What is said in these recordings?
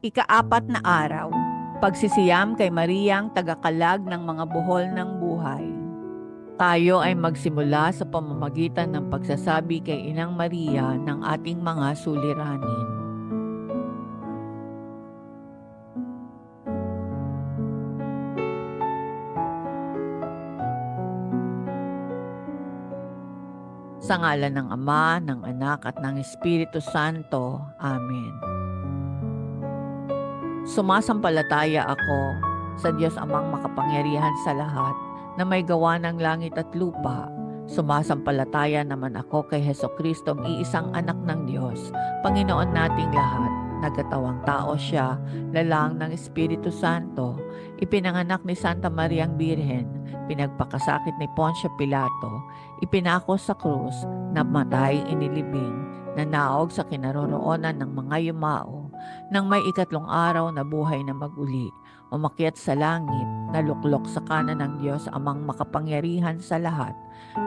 Ikaapat na araw, pagsisiyam kay Mariang tagakalag ng mga buhol ng buhay. Tayo ay magsimula sa pamamagitan ng pagsasabi kay Inang Maria ng ating mga suliranin. Sa ngalan ng Ama, ng Anak at ng Espiritu Santo. Amen. Sumasampalataya ako sa Diyos Amang makapangyarihan sa lahat na may gawa ng langit at lupa. Sumasampalataya naman ako kay Hesukristo, iisang anak ng Diyos, Panginoon nating lahat. Nagkatawang tao siya, lalang ng Espiritu Santo, ipinanganak ni Santa Mariang Birhen, pinagpakasakit ni Poncio Pilato, ipinako sa krus, namatay, inilibing, nanaog sa kinaroroonan ng mga yumao, nang may ikatlong araw na buhay na maguli, umakyat sa langit, naluklok sa kanan ng Diyos Amang makapangyarihan sa lahat.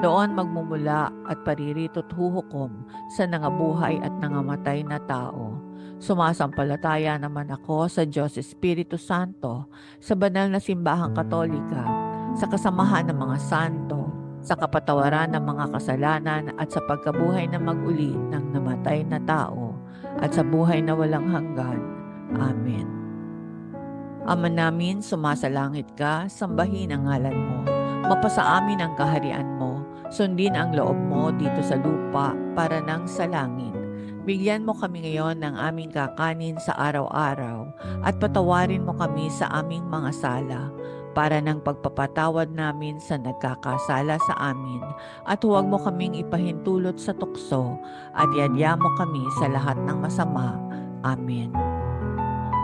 Doon magmumula at paririto't huhukom sa nangabuhay at nangamatay na tao. Sumasampalataya naman ako sa Diyos Espiritu Santo, sa banal na simbahang katolika, sa kasamahan ng mga santo, sa kapatawaran ng mga kasalanan at sa pagkabuhay na maguli ng namatay na tao at sa buhay na walang hanggan. Amen. Ama namin, sumasalangit ka, sambahin ang ngalan mo. Mapasa amin ang kaharian mo, sundin ang loob mo dito sa lupa para nang sa langit. Bigyan mo kami ngayon ng aming kakanin sa araw-araw at patawarin mo kami sa aming mga sala para ng pagpapatawad namin sa nagkakasala sa amin, at huwag mo kaming ipahintulot sa tukso at yadya mo kami sa lahat ng masama. Amen.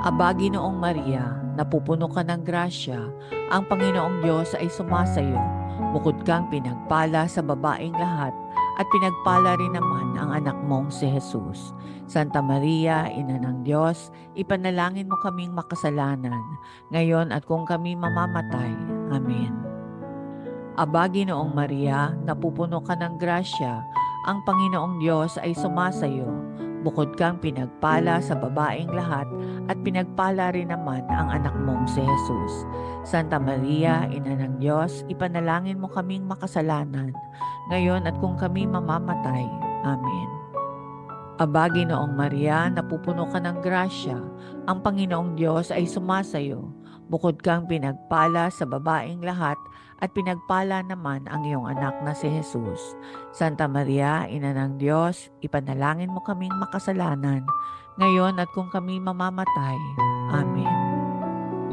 Aba, Ginoong Maria, napupuno ka ng grasya, ang Panginoong Diyos ay sumasayo. Bukod kang pinagpala sa babaeng lahat, at pinagpala rin naman ang anak mong si Jesus. Santa Maria, Ina ng Diyos, ipanalangin mo kaming makasalanan, ngayon at kung kami mamamatay. Amen. Aba, Ginoong Maria, napupuno ka ng grasya, ang Panginoong Diyos ay sumasayo. Bukod kang pinagpala sa babaeng lahat, at pinagpala rin naman ang anak mong si Jesus. Santa Maria, Ina ng Diyos, ipanalangin mo kaming makasalanan, ngayon at kung kami mamamatay. Amen. Aba, Ginoong Maria, napupuno ka ng grasya, ang Panginoong Diyos ay sumasayo. Bukod kang pinagpala sa babaeng lahat, at pinagpala naman ang iyong anak na si Jesus. Santa Maria, Ina ng Diyos, ipanalangin mo kaming makasalanan, ngayon at kung kami mamamatay. Amen.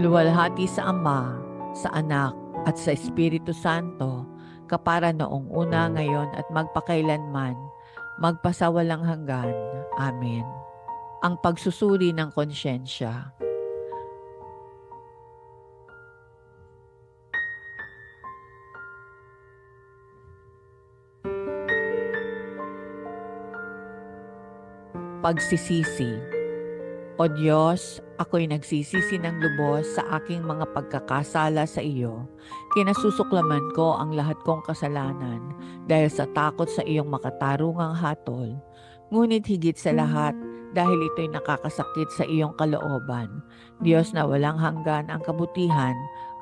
Luwalhati sa Ama, sa Anak, at sa Espiritu Santo, kapara noong una, ngayon at magpakailanman, magpasawalang hanggan. Amen. Ang pagsusuri ng konsyensya. Pagsisisi. O Diyos, ako'y nagsisisi ng lubos sa aking mga pagkakasala sa iyo. Kinasusuklaman ko ang lahat kong kasalanan dahil sa takot sa iyong makatarungang hatol. Ngunit higit sa lahat, dahil ito'y nakakasakit sa iyong kalooban, Diyos na walang hanggan ang kabutihan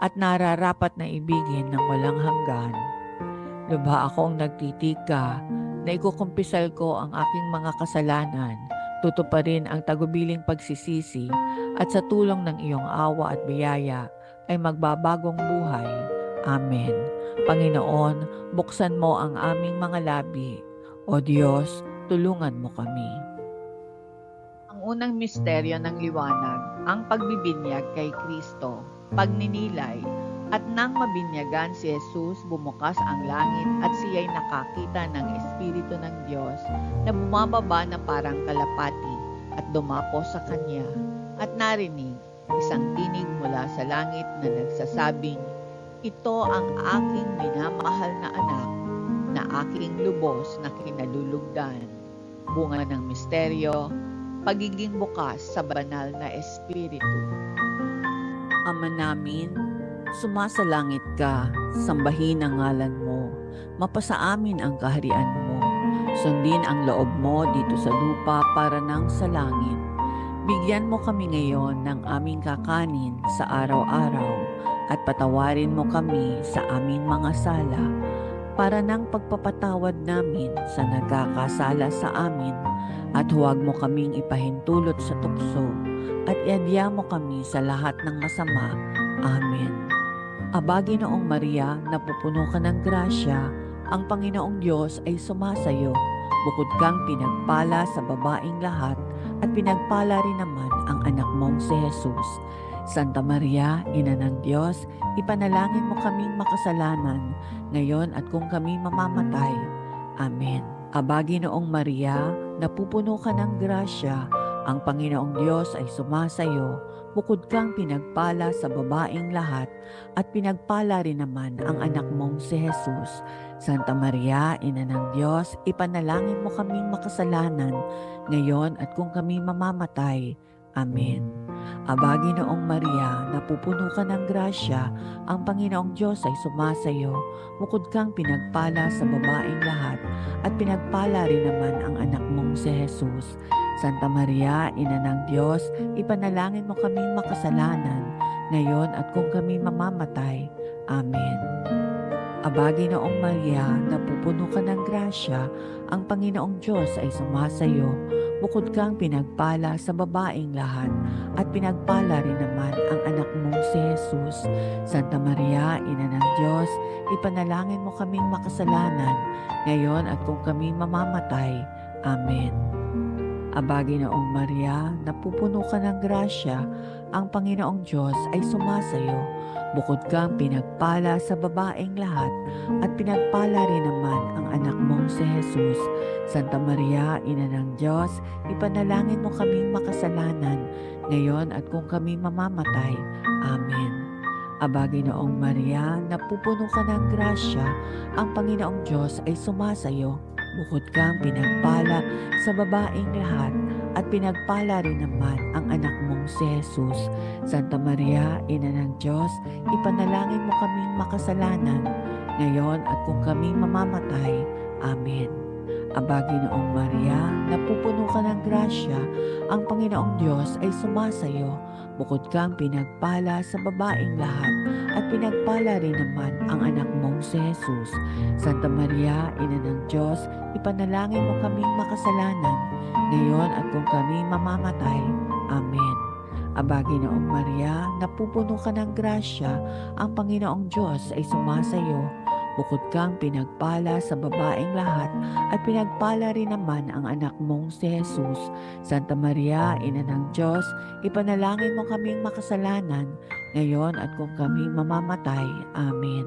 at nararapat na ibigin ng walang hanggan. Lubha akong nagtitika na ikukumpisal ko ang aking mga kasalanan, tutuparin ang tagubiling pagsisisi, at sa tulong ng iyong awa at biyaya ay magbabagong buhay. Amen. Panginoon, buksan mo ang aming mga labi. O Diyos, tulungan mo kami. Ang unang misteryo ng liwanag, ang pagbibinyag kay Kristo, pagninilay. At nang mabinyagan si Jesus, bumukas ang langit at siya'y nakakita ng Espiritu ng Diyos na bumababa na parang kalapati at dumako sa kanya. At narinig isang tinig mula sa langit na nagsasabing, "Ito ang aking minamahal na anak, na aking lubos na kinalulugdan." Bunga ng misteryo, pagiging bukas sa banal na Espiritu. Ama namin, sumasalangit ka, sambahin ang ngalan mo, mapasa amin ang kaharian mo, sundin ang loob mo dito sa lupa para nang sa langit. Bigyan mo kami ngayon ng aming kakanin sa araw-araw at patawarin mo kami sa aming mga sala para ng pagpapatawad namin sa nagkakasala sa amin at huwag mo kaming ipahintulot sa tukso at iadya mo kami sa lahat ng masama. Amen. Aba, Ginoong Maria, napupuno ka ng grasya, ang Panginoong Diyos ay sumasayo. Bukod kang pinagpala sa babaing lahat at pinagpala rin naman ang anak mong si Jesus. Santa Maria, Ina ng Diyos, ipanalangin mo kaming makasalanan, ngayon at kung kami mamamatay. Amen. Aba, Ginoong Maria, napupuno ka ng grasya, ang Panginoong Diyos ay sumasayo. Bukod kang pinagpala sa babaing lahat at pinagpala rin naman ang anak mong si Jesus. Santa Maria, Ina ng Diyos, ipanalangin mo kaming makasalanan, ngayon at kung kami mamamatay. Amen. Aba, Ginoong Maria, napupuno ka ng grasya, ang Panginoong Diyos ay sumasayo. Bukod kang pinagpala sa babaing lahat at pinagpala rin naman ang anak mong si Jesus. Santa Maria, Ina ng Diyos, ipanalangin mo kaming makasalanan, ngayon at kung kami mamamatay. Amen. Aba, Ginoong Maria, napupuno ka ng grasya, ang Panginoong Diyos ay sumasayo. Bukod kang pinagpala sa babaing lahat at pinagpala rin naman ang anak mong si Jesus. Santa Maria, Ina ng Diyos, ipanalangin mo kaming makasalanan, ngayon at kung kami mamamatay. Amen. Aba, Ginoong Maria, napupuno ka ng grasya, ang Panginoong Diyos ay sumasayo. Bukod kang pinagpala sa babaeng lahat at pinagpala rin naman ang anak mong si Jesus. Santa Maria, Ina ng Diyos, ipanalangin mo kaming makasalanan, ngayon at kung kami mamamatay. Amen. Aba, Ginoong Maria, napupuno ka ng grasya, ang Panginoong Diyos ay sumasayo. Bukod kang pinagpala sa babaeng lahat at pinagpala rin naman ang anak mong si Jesus. Santa Maria, Ina ng Diyos, ipanalangin mo kaming makasalanan, ngayon at kung kami mamamatay. Amen. Aba, Ginoong Maria, napupuno ka ng grasya, ang Panginoong Diyos ay sumasayo. Bukod kang pinagpala sa babaeng lahat at pinagpala rin naman ang anak mong si Jesus. Santa Maria, Ina ng Diyos, ipanalangin mo kaming makasalanan, ngayon at kung kami mamamatay. Amen. Aba, Ginoong Maria, napupuno ka ng grasya, ang Panginoong Diyos ay sumasayo. Bukod kang pinagpala sa babaeng lahat at pinagpala rin naman ang anak mong si Jesus. Santa Maria, Ina ng Diyos, ipanalangin mo kaming makasalanan, ngayon at kung kami mamamatay. Amen.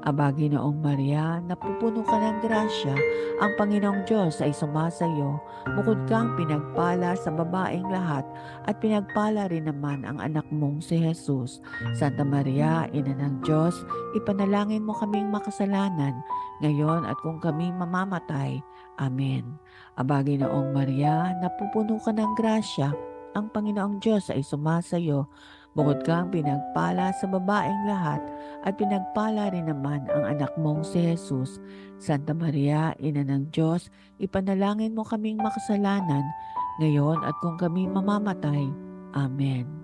Aba, Ginoong Maria, napupuno ka ng grasya, ang Panginoong Diyos ay sumasayo. Bukod kang pinagpala sa babaeng lahat at pinagpala rin naman ang anak mong si Jesus. Santa Maria, Ina ng Diyos, ipanalangin mo kaming makasalanan, ngayon at kung kami mamamatay. Amen. Aba, Ginoong Maria, napupuno ka ng grasya, ang Panginoong Diyos ay sumasayo. Bukod kang pinagpala sa babaeng lahat at pinagpala rin naman ang anak mong si Jesus. Santa Maria, Ina ng Diyos, ipanalangin mo kaming makasalanan, ngayon at kung kami mamamatay. Amen.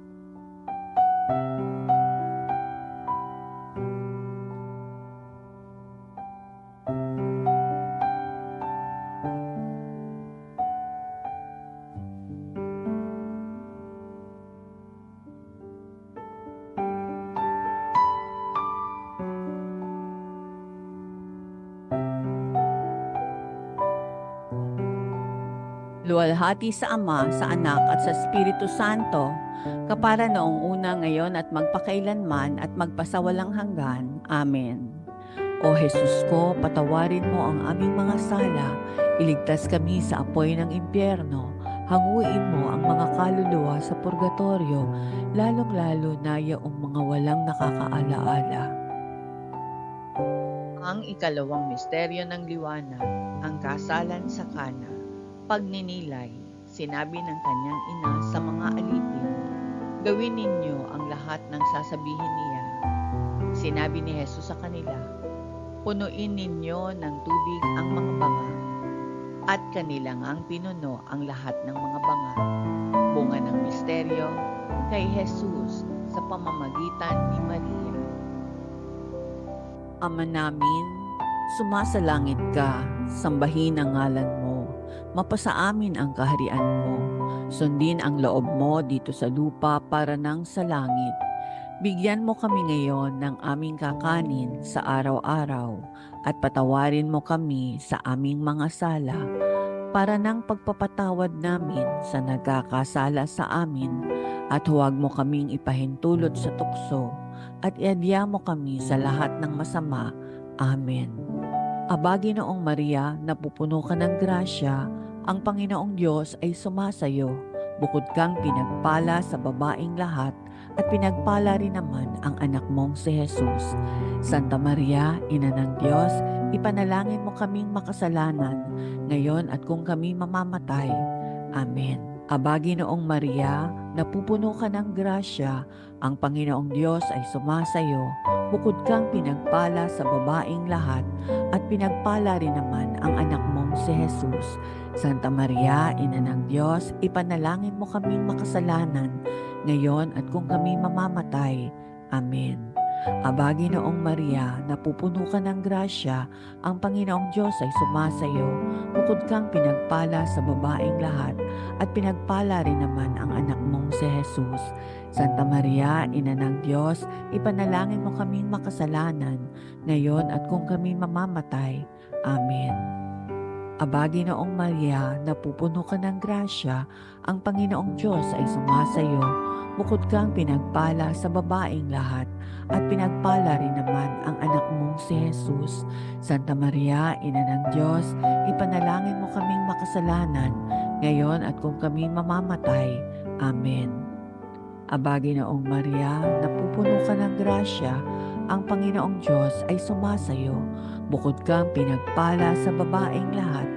Luwalhati sa Ama, sa Anak at sa Espiritu Santo, kapara noong una, ngayon at magpakailanman at magpasawalang hanggan. Amen. O Jesus ko, patawarin mo ang aming mga sala, iligtas kami sa apoy ng impyerno, hanguin mo ang mga kaluluwa sa purgatorio, lalong-lalo na yaong mga walang nakakaalaala. Ang ikalawang misteryo ng liwanag, ang kasalan sa Kana. Pagninilay, sinabi ng kanyang ina sa mga alipin, gawin ninyo ang lahat ng sasabihin niya. Sinabi ni Jesus sa kanila, punuin ninyo ng tubig ang mga banga. at kanila ngang pinuno ang lahat ng mga banal. Bunga ng misteryo kay Jesus sa pamamagitan ni Maria. Ama namin, sumasalangit ka, sambahin ang ngalan mo, mapasa amin ang kaharian mo, sundin ang loob mo dito sa lupa para nang sa langit. Bigyan mo kami ngayon ng aming kakanin sa araw-araw at patawarin mo kami sa aming mga sala para ng pagpapatawad namin sa nagkakasala sa amin at huwag mo kaming ipahintulot sa tukso at iadya mo kami sa lahat ng masama. Amen. Aba, Ginoong Maria, napupuno ka ng grasya, ang Panginoong Diyos ay sumasayo. Bukod kang pinagpala sa babaeng lahat at pinagpala rin naman ang anak mong si Jesus. Santa Maria, Ina ng Diyos, ipanalangin mo kaming makasalanan, ngayon at kung kami mamamatay. Amen. Aba, Ginoong Maria, napupuno ka ng grasya, ang Panginoong Diyos ay sumasayo. Bukod kang pinagpala sa babaeng lahat at pinagpala rin naman ang anak mong si Jesus. Santa Maria, Ina ng Diyos, ipanalangin mo kaming makasalanan, ngayon at kung kami mamamatay. Amen. Aba, Ginoong Maria, napupuno ka ng grasya, ang Panginoong Diyos ay sumasayo. Bukod kang pinagpala sa babaeng lahat at pinagpala rin naman ang anak mong si Jesus. Santa Maria, Ina ng Diyos, ipanalangin mo kaming makasalanan, ngayon at kung kami mamamatay. Amen. Aba, Ginoong Maria, napupuno ka ng grasya, ang Panginoong Diyos ay sumasayo. Bukod kang pinagpala sa babaeng lahat at pinagpala rin naman ang anak mong si Jesus. Santa Maria, Ina ng Diyos, ipanalangin mo kaming makasalanan, ngayon at kung kami mamamatay. Amen. Aba, Ginoong Maria, napupuno ka ng grasya, ang Panginoong Diyos ay sumasayo. Bukod kang pinagpala sa babaeng lahat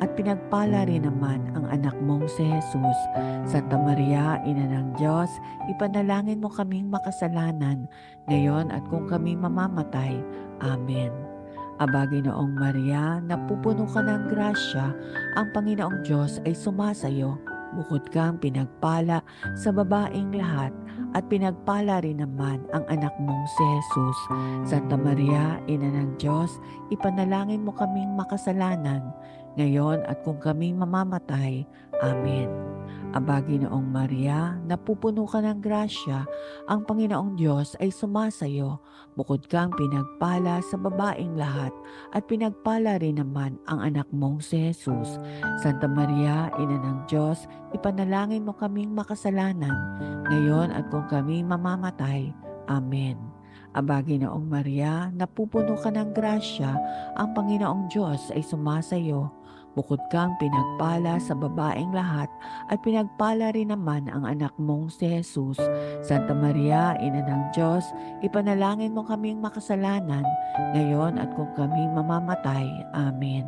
at pinagpala rin naman ang anak mong si Jesus. Santa Maria, Ina ng Diyos, ipanalangin mo kaming makasalanan, ngayon at kung kami mamamatay. Amen. Aba, Ginoong Maria, napupuno ka ng grasya, ang Panginoong Diyos ay sumasayo. Bukod kang pinagpala sa babaeng lahat at pinagpala rin naman ang anak mong si Jesus. Santa Maria, Ina ng Diyos, ipanalangin mo kaming makasalanan, ngayon at kung kami mamamatay. Amen. Aba, Ginoong Maria, napupuno ka ng grasya, ang Panginoong Diyos ay sumasayo. Bukod kang pinagpala sa babaeng lahat at pinagpala rin naman ang anak mong si Jesus. Santa Maria, Ina ng Diyos, ipanalangin mo kaming makasalanan, ngayon at kung kami mamamatay. Amen. Aba, Ginoong Maria, napupuno ka ng grasya, ang Panginoong Diyos ay sumasayo. Bukod kang pinagpala sa babaeng lahat at pinagpala rin naman ang anak mong si Jesus. Santa Maria, Ina ng Diyos, ipanalangin mo kaming makasalanan, ngayon at kung kami mamamatay. Amen.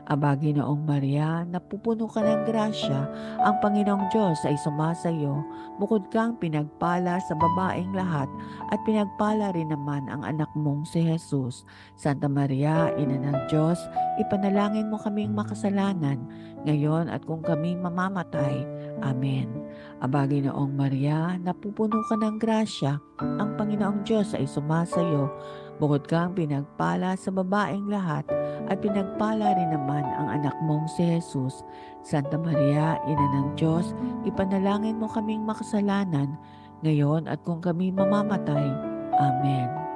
Aba, Ginoong Maria, napupuno ka ng grasya, ang Panginoong Diyos ay sumasayo. Bukod kang pinagpala sa babaeng lahat at pinagpala rin naman ang anak mong si Jesus. Santa Maria, Ina ng Diyos, ipanalangin mo kaming makasalanan, ngayon at kung kami mamamatay. Amen. Aba, Ginoong Maria, napupuno ka ng grasya, ang Panginoong Diyos ay sumasayo. Bukod kang pinagpala sa babaeng lahat at pinagpala rin naman ang anak mong si Jesus. Santa Maria, Ina ng Diyos, ipanalangin mo kaming makasalanan, ngayon at kung kami mamamatay. Amen.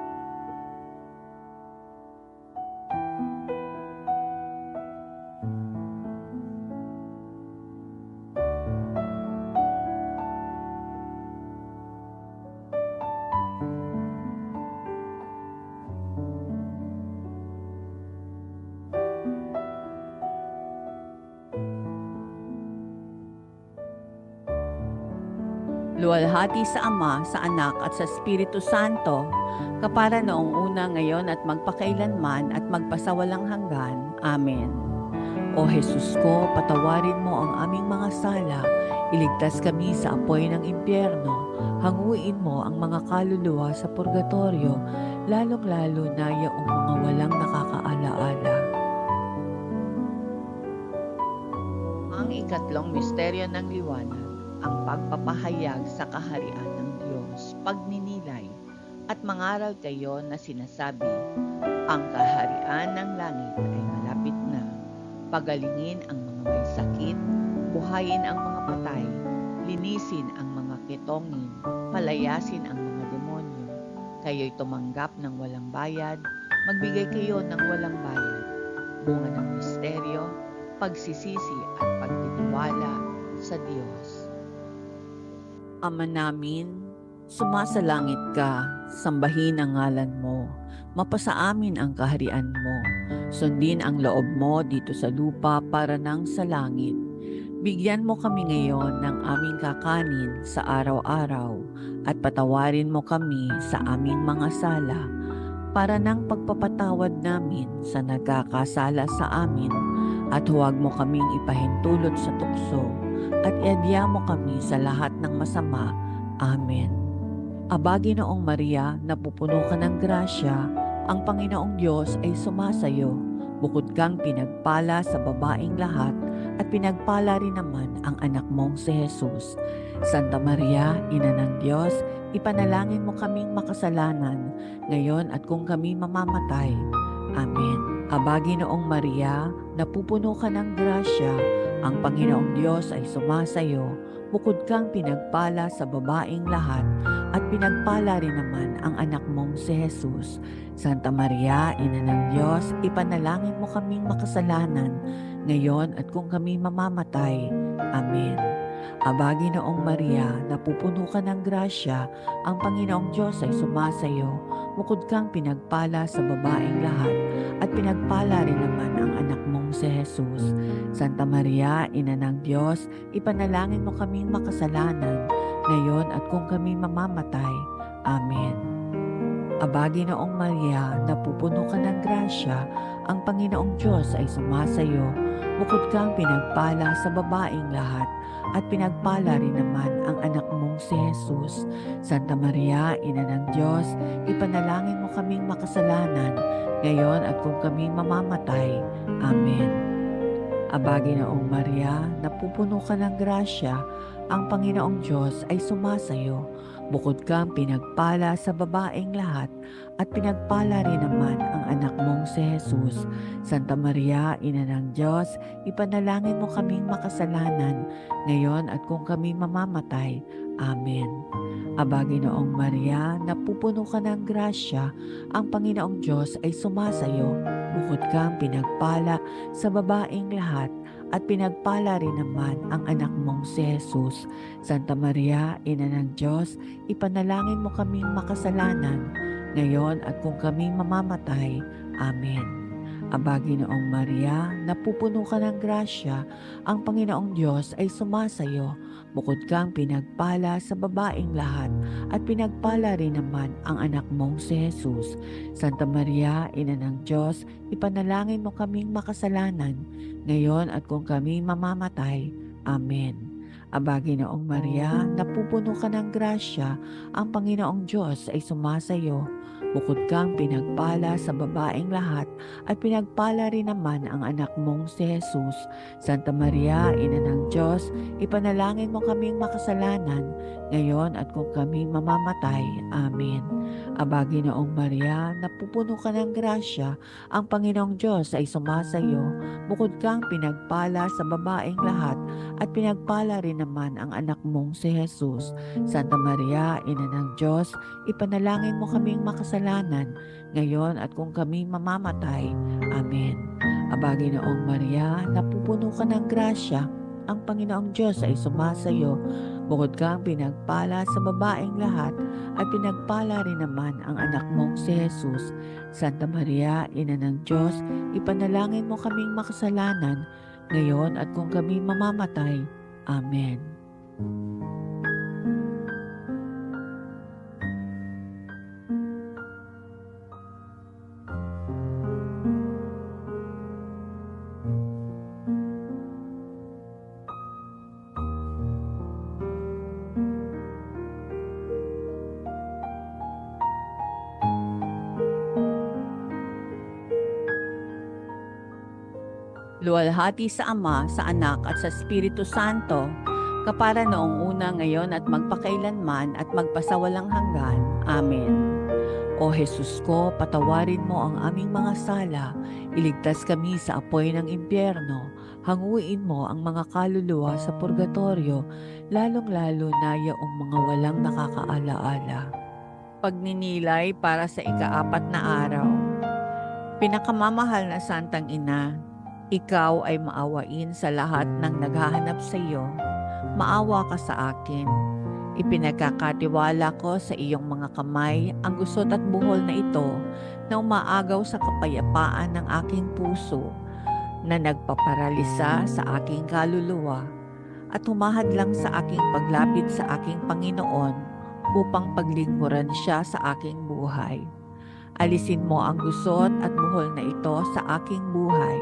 Luwalhati sa Ama, sa Anak at sa Espiritu Santo, kapara noong una, ngayon at magpakailanman at magpasawalang hanggan. Amen. O Jesus ko, patawarin mo ang aming mga sala, iligtas kami sa apoy ng impyerno, hanguin mo ang mga kaluluwa sa purgatorio, lalong-lalo na yaong mga walang nakakaalaala. Ang ikatlong misteryo ng liwanag, ang pagpapahayag sa kaharian ng Diyos, pagninilay, at mangaral kayo na sinasabi, ang kaharian ng langit ay malapit na. Pagalingin ang mga may sakit, buhayin ang mga patay, linisin ang mga kitongin, palayasin ang mga demonyo. Kayo'y tumanggap ng walang bayad, magbigay kayo ng walang bayad. Bunga ng misteryo, pagsisisi at pagtitiwala sa Diyos. Ama namin, sumasalangit ka, sambahin ang ngalan mo, mapasa amin ang kaharian mo, sundin ang loob mo dito sa lupa para nang sa langit. Bigyan mo kami ngayon ng aming kakanin sa araw-araw at patawarin mo kami sa aming mga sala para nang pagpapatawad namin sa nagkakasala sa amin at huwag mo kaming ipahintulot sa tukso at iadya mo kami sa lahat ng masama. Amen. Aba, Ginoong Maria, napupuno ka ng grasya, ang Panginoong Diyos ay sumasayo. Bukod kang pinagpala sa babaing lahat at pinagpala rin naman ang anak mong si Jesus. Santa Maria, Ina ng Diyos, ipanalangin mo kaming makasalanan, ngayon at kung kami mamamatay. Amen. Aba, Ginoong Maria, napupuno ka ng grasya, ang Panginoong Diyos ay sumasayo. Bukod kang pinagpala sa babaing lahat at pinagpala rin naman ang anak mong si Jesus. Santa Maria, Ina ng Diyos, ipanalangin mo kaming makasalanan, ngayon at kung kami mamamatay. Amen. Aba, Ginoong Maria, napupuno ka ng grasya, ang Panginoong Diyos ay sumasayo. Bukod kang pinagpala sa babaing lahat at pinagpala rin naman ang anak mong si Jesus. Santa Maria, Ina ng Diyos, ipanalangin mo kaming makasalanan, ngayon at kung kami mamamatay. Amen. Aba, Ginoong Maria, napupuno ka ng grasya, ang Panginoong Diyos ay sumasayo. Bukod kang pinagpala sa babaing lahat at pinagpala rin naman ang anak mong si Jesus. Santa Maria, Ina ng Diyos, ipanalangin mo kaming makasalanan, ngayon at kung kami mamamatay. Amen. Aba, Ginoong Maria, napupuno ka ng grasya, ang Panginoong Diyos ay sumasayo. Bukod kang pinagpala sa babaeng lahat at pinagpala rin naman ang anak mong si Jesus. Santa Maria, Ina ng Diyos, ipanalangin mo kaming makasalanan, ngayon at kung kami mamamatay. Amen. Aba, Ginoong Maria, napupuno ka ng grasya, ang Panginoong Diyos ay sumasayo. Bukod kang pinagpala sa babaeng lahat at pinagpala rin naman ang anak mong si Jesus. Santa Maria, Ina ng Diyos, ipanalangin mo kaming makasalanan, ngayon at kung kami mamamatay. Amen. Aba, Ginoong Maria, napupuno ka ng grasya, ang Panginoong Diyos ay sumasayo. Bukod kang pinagpala sa babaeng lahat at pinagpala rin naman ang anak mong si Jesus. Santa Maria, Ina ng Diyos, ipanalangin mo kaming makasalanan, ngayon at kung kami mamamatay. Amen. Aba, Ginoong Maria, napupuno ka ng grasya, ang Panginoong Diyos ay sumasayo. Bukod kang pinagpala sa babaeng lahat at pinagpala rin naman ang anak mong si Jesus. Santa Maria, Ina ng Diyos, ipanalangin mo kaming makasalanan, ngayon at kung kami mamamatay. Amen. Aba, Ginoong Maria, napupuno ka ng grasya, ang Panginoong Diyos ay sumasayo. Bukod kang pinagpala sa babaeng lahat at pinagpala rin naman ang anak mong si Jesus. Santa Maria, Ina ng Diyos, ipanalangin mo kaming makasalanan, ngayon at kung kami mamamatay. Amen. Aba, Ginoong Maria, napupuno ka ng grasya, ang Panginoong Diyos ay sumasayo. Bukod kang pinagpala sa babaeng lahat at pinagpala rin naman ang anak mong si Jesus. Santa Maria, Ina ng Diyos, ipanalangin mo kaming makasalanan, ngayon at kung kami mamamatay. Amen. luwalhati sa Ama, sa Anak at sa Espiritu Santo, kapara noong una, ngayon at magpakailanman at magpasawalang hanggan. Amen. O Jesus ko, patawarin mo ang aming mga sala, iligtas kami sa apoy ng impyerno, hanguin mo ang mga kaluluwa sa purgatorio, lalong-lalo na yaong mga walang nakakaalaala. Pagninilay para sa ikaapat na araw. Pinakamamahal na Santang Ina, ikaw ay maawain sa lahat ng naghahanap sa iyo. Maawa ka sa akin. Ipinagkakatiwala ko sa iyong mga kamay ang gusot at buhol na ito na umaagaw sa kapayapaan ng aking puso, na nagpaparalisa sa aking kaluluwa at humahadlang sa aking paglapit sa aking Panginoon upang paglingkuran siya sa aking buhay. Alisin mo ang gusot at buhol na ito sa aking buhay.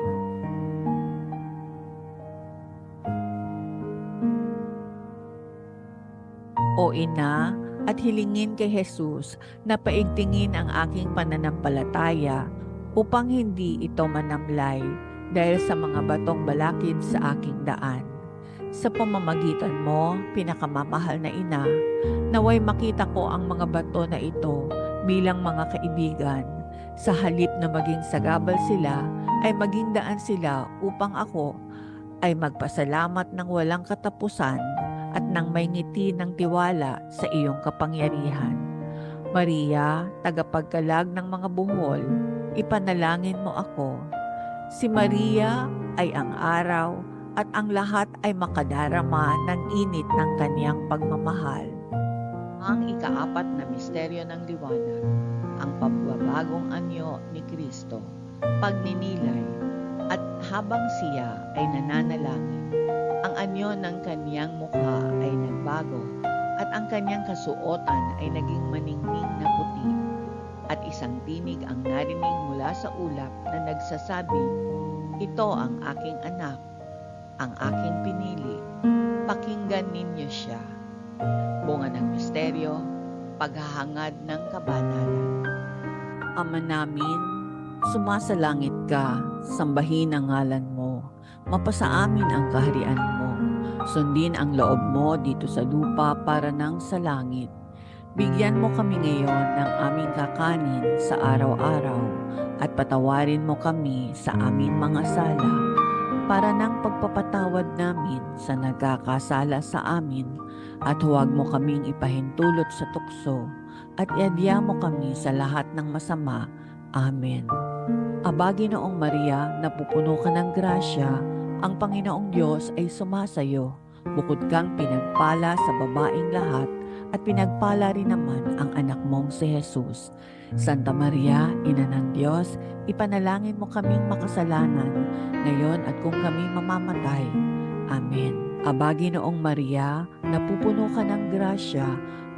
O Ina, at hilingin kay Jesus na paigtingin ang aking pananampalataya upang hindi ito manamlay dahil sa mga batong balakid sa aking daan. Sa pamamagitan mo, pinakamamahal na Ina, naway makita ko ang mga bato na ito bilang mga kaibigan. Sa halip na maging sagabal sila, ay maging daan sila upang ako ay magpasalamat ng walang katapusan at nang may ngiti ng tiwala sa iyong kapangyarihan. Maria, tagapagkalag ng mga buhol, ipanalangin mo ako. Si Maria ay ang araw at ang lahat ay makadarama ng init ng kaniyang pagmamahal. Ang ikaapat na misteryo ng liwanag, ang pagbabagong anyo ni Kristo, pagninilay, at habang siya ay nananalangin, ang anyo ng kaniyang mukha ay nagbago at ang kaniyang kasuotan ay naging maningning na puti. At isang tinig ang narinig mula sa ulap na nagsasabi, "Ito ang aking anak, ang aking pinili. Pakinggan ninyo siya." Bunga ng misteryo, paghahangad ng kabanalan. Ama namin, sumasalangit ka, sambahin ang ngalan mo. Mapasa amin ang kaharian mo. Sundin ang loob mo dito sa lupa para nang sa langit. Bigyan mo kami ngayon ng aming kakanin sa araw-araw at patawarin mo kami sa aming mga sala para nang pagpapatawad namin sa nagkakasala sa amin, at huwag mo kaming ipahintulot sa tukso at iadya mo kami sa lahat ng masama. Amen. Aba, Ginoong Maria, napupuno ka ng grasya, ang Panginoong Diyos ay sumasayo. Bukod kang pinagpala sa babaeng lahat, at pinagpala rin naman ang anak mong si Jesus. Santa Maria, Ina ng Diyos, ipanalangin mo kaming makasalanan, ngayon at kung kami mamamatay. Amen. Aba, Ginoong Maria, napupuno ka ng grasya,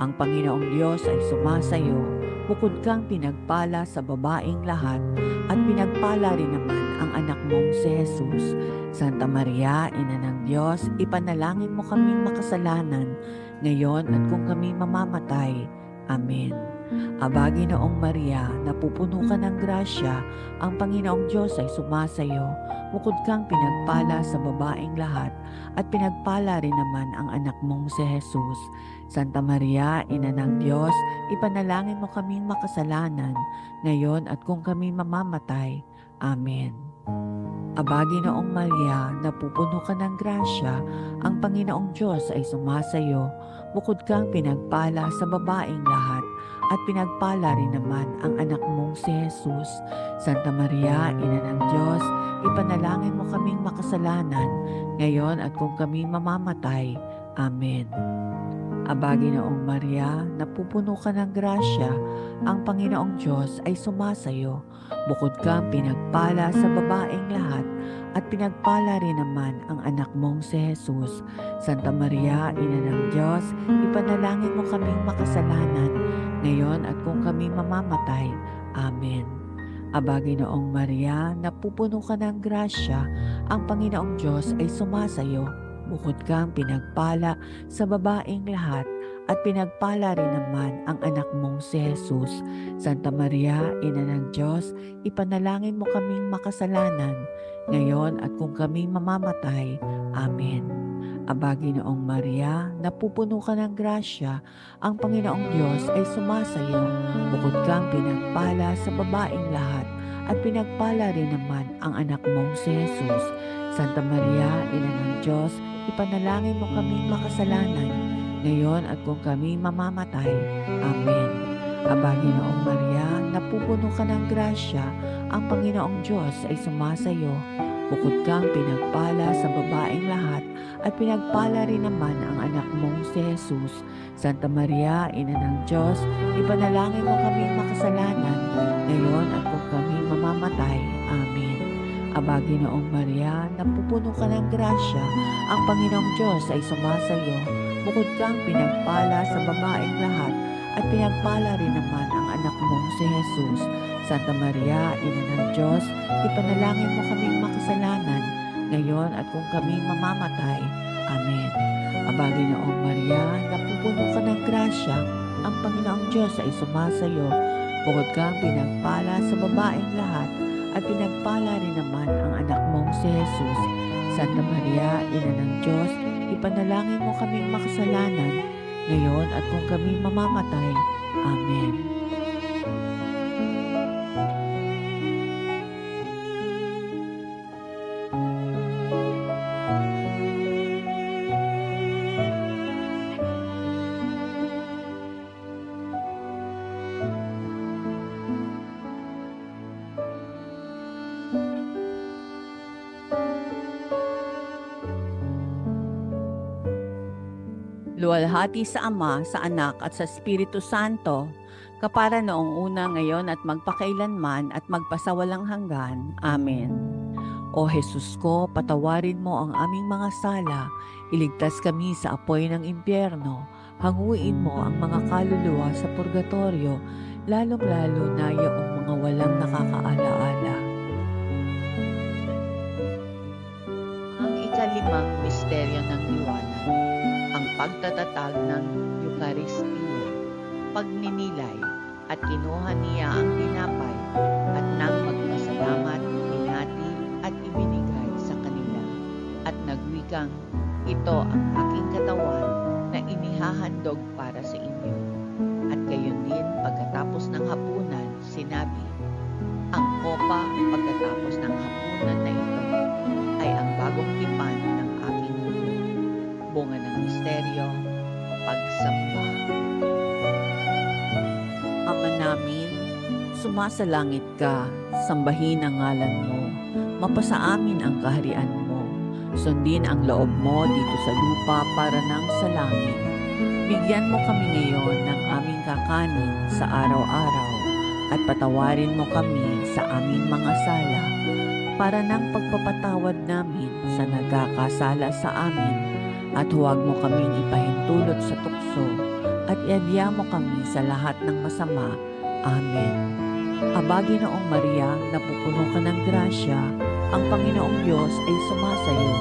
ang Panginoong Diyos ay sumasayo. Bukod kang pinagpala sa babaeng lahat, at pinagpala rin naman ang anak mong si Jesus. Santa Maria, Ina ng Diyos, ipanalangin mo kaming makasalanan, ngayon at kung kami mamamatay. Amen. Aba, Ginoong Maria, napupuno ka ng grasya, ang Panginoong Diyos ay sumasayo. Bukod kang pinagpala sa babaeng lahat, at pinagpala rin naman ang anak mong si Jesus. Santa Maria, Ina ng Diyos, ipanalangin mo kaming makasalanan, ngayon at kung kami mamamatay. Amen. Aba, Ginoong Maria, napupuno ka ng grasya, ang Panginoong Diyos ay sumasayo. Bukod kang pinagpala sa babaeng lahat, at pinagpala rin naman ang anak mong si Jesus. Santa Maria, Ina ng Diyos, ipanalangin mo kaming makasalanan, ngayon at kung kami mamamatay. Amen. Aba, Ginoong Maria, napupuno ka ng grasya, ang Panginoong Diyos ay sumasayo. Bukod kang pinagpala sa babaeng lahat, at pinagpala rin naman ang anak mong si Jesus. Santa Maria, Ina ng Diyos, ipanalangin mo kaming makasalanan, ngayon at kung kami mamamatay. Amen. Aba, Ginoong Maria, napupuno ka ng grasya, ang Panginoong Diyos ay sumasayo. Bukod kang pinagpala sa babaeng lahat, at pinagpala rin naman ang anak mong si Jesus. Santa Maria, Ina ng Diyos, ipanalangin mo kaming makasalanan, ngayon at kung kami mamamatay. Amen. Aba, Ginoong Maria, napupuno ka ng grasya, ang Panginoong Diyos ay sumasayo. Bukod kang pinagpala sa babaeng lahat, at pinagpala rin naman ang anak mong si Jesus. Santa Maria, Ina ng Diyos, ipanalangin mo kaming makasalanan, ngayon at kung kami mamamatay. Amen. Aba, Ginoong Maria, napupuno ka ng grasya, ang Panginoong Diyos ay sumasayo. Bukod kang pinagpala sa babaeng lahat, at pinagpala rin naman ang anak mong si Jesus. Santa Maria, Ina ng Diyos, ipanalangin mo kaming makasalanan, ngayon at kung kami mamamatay. Amen. Aba, Ginoong Maria, napupuno ka ng grasya, ang Panginoong Diyos ay sumasayo. Bukod kang pinagpala sa babaeng lahat, at pinagpala rin naman ang anak mong si Jesus. Santa Maria, Ina ng Diyos, ipanalangin mo kaming makasalanan, ngayon at kung kami mamamatay. Amen. Aba, Ginoong Maria, napupuno ka ng grasya, ang Panginoong Diyos ay sumasayo. Bukod kang pinagpala sa babaeng lahat, at pinagpala rin naman ang anak mong si Jesus. Santa Maria, Ina ng Diyos, ipanalangin mo kaming makasalanan, ngayon at kung kami mamamatay. Amen. Luwalhati sa Ama, sa Anak at sa Espiritu Santo, kapara noong una, ngayon at magpakailanman at magpasawalang hanggan. Amen. O Jesus ko, patawarin mo ang aming mga sala, iligtas kami sa apoy ng impyerno, hanguin mo ang mga kaluluwa sa purgatorio, lalong-lalo na yaong mga walang nakakaalaala. Ang ikalimang misteryo ng liwanag, ang pagtatatag ng Eucharistia, pagninilay, at kinuha niya ang tinapay, at nang magpasalamat, binati at ibinigay sa kanila, at nagwikang, ito ang aking katawan na inihahandog para sa inyo. At gayon din pagkatapos ng hapunan, sinabi, ang kopa pagkatapos ng hapunan na ito ay ang bagong tipan ng aking dugo. Bunga ng misteryo, pagsamba. Ama namin, sumasalangit ka, sambahin ang ngalan mo, mapasa amin ang kaharian mo, sundin ang loob mo dito sa lupa para nang sa langit. Bigyan mo kami ngayon ng aming kakanin sa araw-araw, at patawarin mo kami sa aming mga sala, para nang pagpapatawad namin sa nagkakasala sa amin, at huwag mo kaming ipahintulot sa tukso, at iadya mo kami sa lahat ng masama. Amen. Aba, Ginoong Maria, napupuno ka ng grasya, ang Panginoong Diyos ay sumasayo.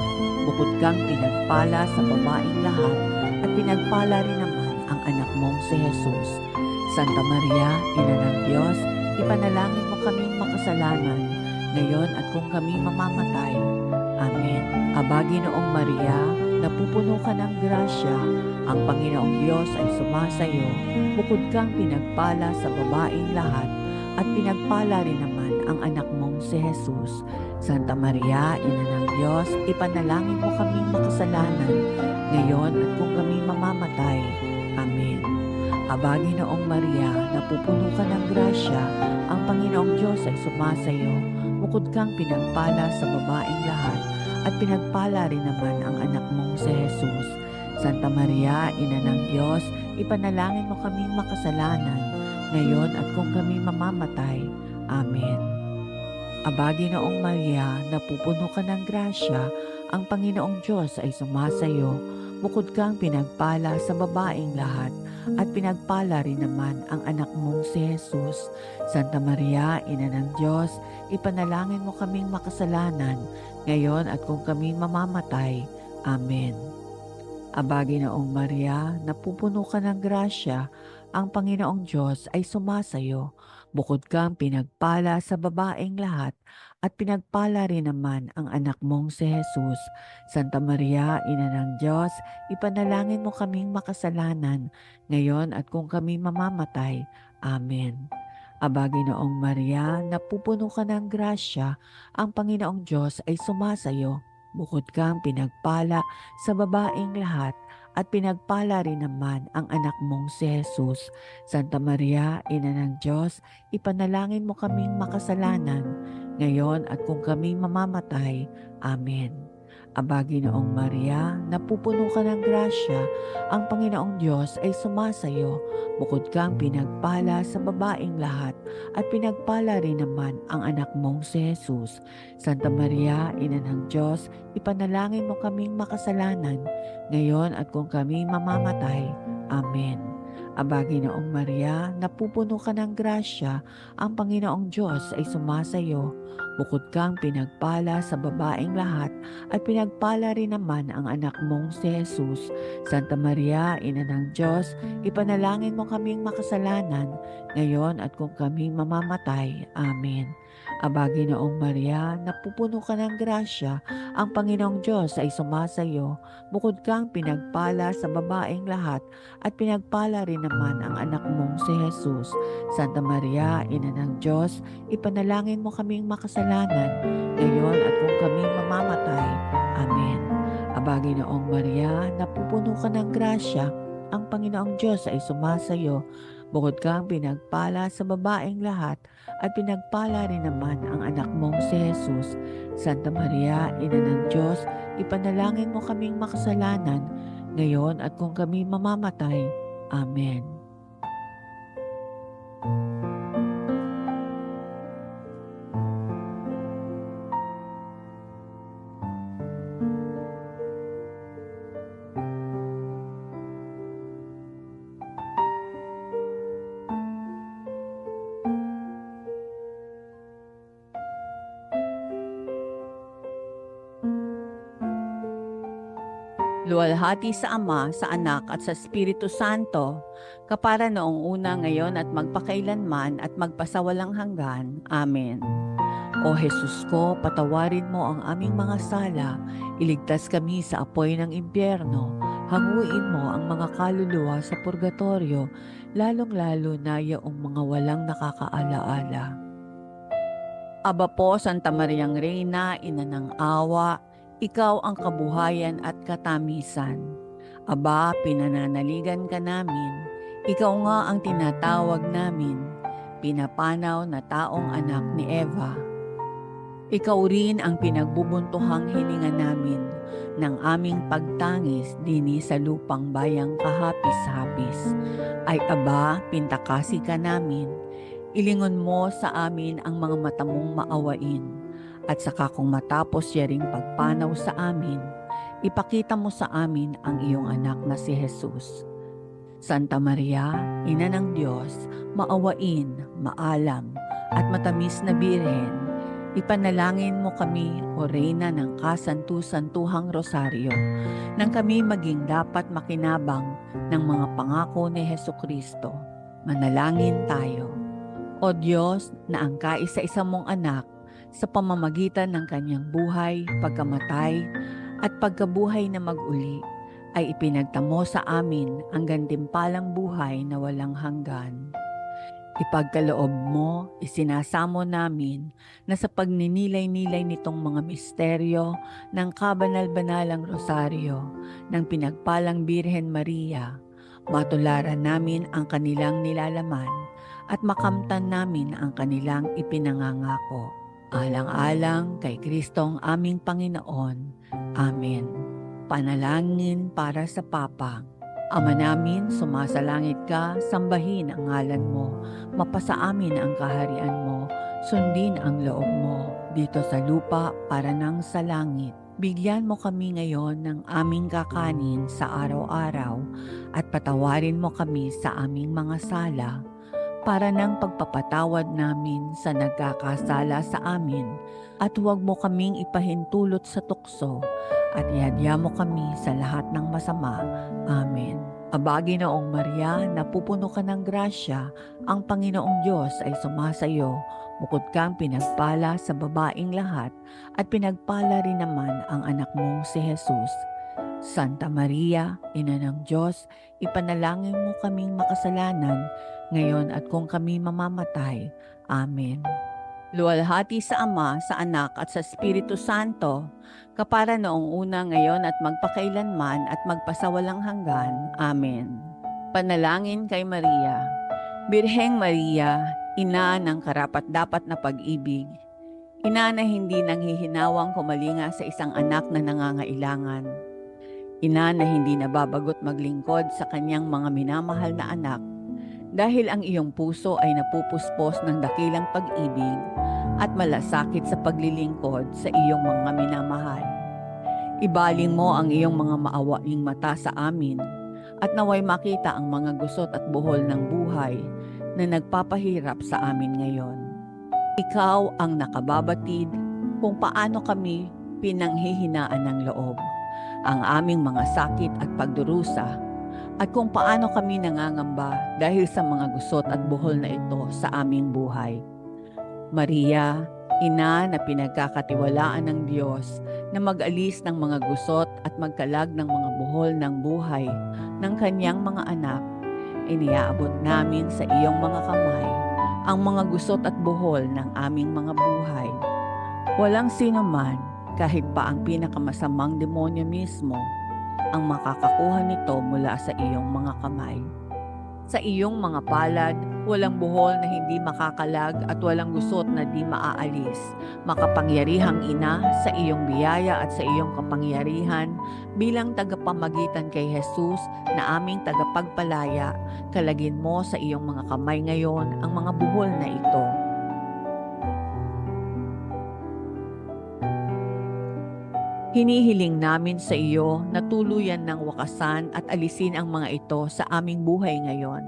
Bukod kang pinagpala sa babaeng lahat, at pinagpala rin naman ang anak mong si Jesus. Santa Maria, Ina ng Diyos, ipanalangin mo kaming makasalanan, ngayon at kung kami mamamatay. Amen. Aba, Ginoong Maria, napupuno ka ng grasya, ang Panginoong Diyos ay sumasayo. Bukod kang pinagpala sa babaeng lahat, at pinagpala rin naman ang anak mong si Jesus. Santa Maria, Ina ng Diyos, ipanalangin mo kaming makasalanan, ngayon at kung kami mamamatay. Amen. Aba, Ginoong Maria, napupuno ka ng grasya, ang Panginoong Diyos ay sumasayo. Bukod kang pinagpala sa babaeng lahat, at pinagpala rin naman ang anak mong si Jesus. Santa Maria, Ina ng Diyos, ipanalangin mo kaming makasalanan, ngayon at kung kami mamamatay. Amen. Aba, Ginoong Maria, napupuno ka ng grasya, ang Panginoong Diyos ay sumasayo. Bukod kang pinagpala sa babaeng lahat, at pinagpala rin naman ang anak mong si Jesus. Santa Maria, Ina ng Diyos, ipanalangin mo kaming makasalanan, ngayon at kung kami mamamatay. Amen. Aba, Ginoong Maria, napupuno ka ng grasya, ang Panginoong Diyos ay sumasayo. Bukod kang pinagpala sa babaeng lahat, at pinagpala rin naman ang anak mong si Jesus. Santa Maria, Ina ng Diyos, ipanalangin mo kaming makasalanan, ngayon at kung kami mamamatay. Amen. Aba, Ginoong Maria, napupuno ka ng grasya, ang Panginoong Diyos ay sumasayo. Bukod kang pinagpala sa babaeng lahat, at pinagpala rin naman ang anak mong si Jesus. Santa Maria, Ina ng Diyos, ipanalangin mo kaming makasalanan, ngayon at kung kami mamamatay. Amen. Aba, Ginoong Maria, napupuno ka ng grasya, ang Panginoong Diyos ay sumasayo. Bukod kang pinagpala sa babaeng lahat, at pinagpala rin naman ang anak mong si Jesus. Santa Maria, Ina ng Diyos, ipanalangin mo kaming makasalanan, ngayon at kung kami mamamatay. Amen. Aba, Ginoong Maria, napupuno ka ng grasya, ang Panginoong Diyos ay sumasayo. Bukod kang pinagpala sa babaeng lahat, at pinagpala rin naman ang anak mong si Jesus. Santa Maria, Ina ng Diyos, ipanalangin mo kaming makasalanan, ngayon at kung kami mamamatay. Amen. Aba, Ginoong Maria, napupuno ka ng grasya, ang Panginoong Diyos ay sumasayo. Bukod kang pinagpala sa babaeng lahat, at pinagpala rin naman ang anak mong si Jesus. Santa Maria, Ina ng Diyos, ipanalangin mo kaming makasalanan, ngayon at kung kami mamamatay. Amen. Aba, Ginoong Maria, napupuno ka ng grasya, ang Panginoong Diyos ay sumasayo. Bukod kang pinagpala sa babaeng lahat, at pinagpala rin naman ang anak mong si Jesus. Santa Maria, Ina ng Diyos, ipanalangin mo kaming makasalanan, ngayon at kung kami mamamatay. Amen. Luwalhati sa Ama, sa Anak at sa Espiritu Santo, kapara noong una, ngayon at magpakailanman at magpasawalang hanggan. Amen. O Jesus ko, patawarin mo ang aming mga sala, iligtas kami sa apoy ng impyerno, hanguin mo ang mga kaluluwa sa purgatorio, lalong-lalo na yaong mga walang nakakaalaala. Aba po, Santa Mariang Reyna, Ina ng Awa, ikaw ang kabuhayan at katamisan. Aba, pinananaligan ka namin. Ikaw nga ang tinatawag namin, pinapanaw na taong anak ni Eva. Ikaw rin ang pinagbubuntuhang hininga namin ng aming pagtangis dini sa lupang bayang kahapis-hapis. Ay aba, pintakasi ka namin. Ilingon mo sa amin ang mga mata mong maawain. At saka kung matapos yaring pagpanaw sa amin, ipakita mo sa amin ang iyong anak na si Jesus. Santa Maria, Ina ng Diyos, maawain, maalam, at matamis na Birhen, ipanalangin mo kami, O Reyna ng Kasantu-Santuhang Rosaryo, nang kami maging dapat makinabang ng mga pangako ni Hesukristo. Manalangin tayo. O Diyos, na ang kaisa-isa mong anak, sa pamamagitan ng kanyang buhay, pagkamatay, at pagkabuhay na mag-uli, ay ipinagtamo sa amin ang gantimpalang buhay na walang hanggan. Ipagkaloob mo, isinasamo namin na sa pagninilay-nilay nitong mga misteryo ng kabanal-banalang rosaryo ng pinagpalang Birhen Maria, matularan namin ang kanilang nilalaman at makamtan namin ang kanilang ipinangangako. Alang-alang kay Kristong aming Panginoon. Amen. Panalangin para sa Papa. Ama namin, sumasalangit ka, sambahin ang ngalan mo, mapasa amin ang kaharian mo, sundin ang loob mo, dito sa lupa para nang sa langit. Bigyan mo kami ngayon ng aming kakanin sa araw-araw, at patawarin mo kami sa aming mga sala, para ng pagpapatawad namin sa nagkakasala sa amin, at huwag mo kaming ipahintulot sa tukso, at ihadya mo kami sa lahat ng masama. Amen. Aba, Ginoong Maria, napupuno ka ng grasya, ang Panginoong Diyos ay sumasayo. Bukod kang pinagpala sa babaing lahat, at pinagpala rin naman ang anak mong si Jesus. Santa Maria, Ina ng Diyos, ipanalangin mo kaming makasalanan, ngayon at kung kami mamamatay. Amen. Luwalhati sa Ama, sa Anak at sa Espiritu Santo, kapara noong una, ngayon at magpakailanman at magpasawalang hanggan. Amen. Panalangin kay Maria. Birheng Maria, ina ng karapat-dapat na pag-ibig, ina na hindi nanghihinawang kumalinga sa isang anak na nangangailangan, ina na hindi nababagot maglingkod sa kanyang mga minamahal na anak, dahil ang iyong puso ay napupuspos ng dakilang pag-ibig at malasakit sa paglilingkod sa iyong mga minamahal. Ibaling mo ang iyong mga maawaing mata sa amin at naway makita ang mga gusot at buhol ng buhay na nagpapahirap sa amin ngayon. Ikaw ang nakababatid kung paano kami pinanghihinaan ng loob, ang aming mga sakit at pagdurusa, at kung paano kami nangangamba dahil sa mga gusot at buhol na ito sa aming buhay. Maria, ina na pinagkakatiwalaan ng Diyos na mag-alis ng mga gusot at magkalag ng mga buhol ng buhay ng kanyang mga anak, iniaabot namin sa iyong mga kamay ang mga gusot at buhol ng aming mga buhay. Walang sino man, kahit pa ang pinakamasamang demonyo mismo, ang makakakuha nito mula sa iyong mga kamay. Sa iyong mga palad, walang buhol na hindi makakalag at walang gusot na di maaalis. Makapangyarihang ina, sa iyong biyaya at sa iyong kapangyarihan, bilang tagapamagitan kay Jesus na aming tagapagpalaya, kalagin mo sa iyong mga kamay ngayon ang mga buhol na ito. Hinihiling namin sa iyo na tuluyan ng wakasan at alisin ang mga ito sa aming buhay ngayon.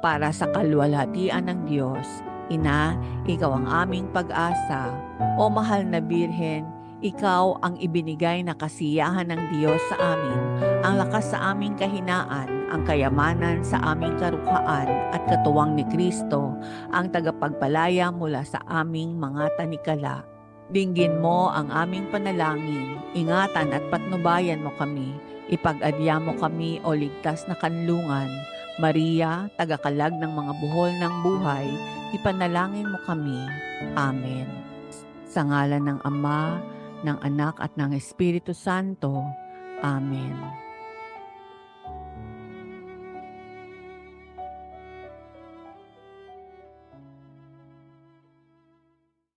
Para sa kalwalhatian ng Diyos, Ina, ikaw ang aming pag-asa. O mahal na Birhen, ikaw ang ibinigay na kasiyahan ng Diyos sa amin, ang lakas sa aming kahinaan, ang kayamanan sa aming karukhaan at katuwang ni Kristo, ang tagapagpalaya mula sa aming mga tanikala. Dinggin mo ang aming panalangin, ingatan at patnubayan mo kami, ipag-adya mo kami o ligtas na kanlungan. Maria, tagakalag ng mga buhol ng buhay, ipanalangin mo kami. Amen. Sa ngalan ng Ama, ng Anak at ng Espiritu Santo. Amen.